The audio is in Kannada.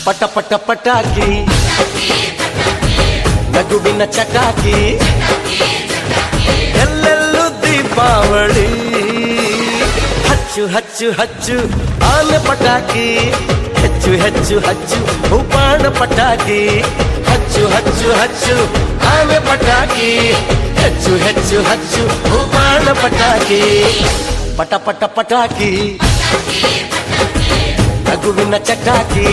ಪಟ ಪಟ ಪಟಾಕಿ ನಗುವಿನ ಚಟಾಕಿ ಎಲ್ಲೆಲ್ಲೂ ದೀಪಾವಳಿ ಹಚ್ಚು ಹಚ್ಚು ಹಚ್ಚು ಆನೆ ಪಟಾಕಿ ಹೆಚ್ಚು ಹೆಚ್ಚು ಹಚ್ಚು ಉಪಾಣ ಪಟಾಕಿ ಹಚ್ಚು ಹಚ್ಚು ಹಚ್ಚು ಆನೆ ಪಟಾಕಿ ಹೆಚ್ಚು ಹೆಚ್ಚು ಹಚ್ಚು ಉಪಾಣ ಪಟಾಕಿ ಪಟ ಪಟ ಪಟಾಕಿ ನಗುವಿನ ಚಟಾಕಿ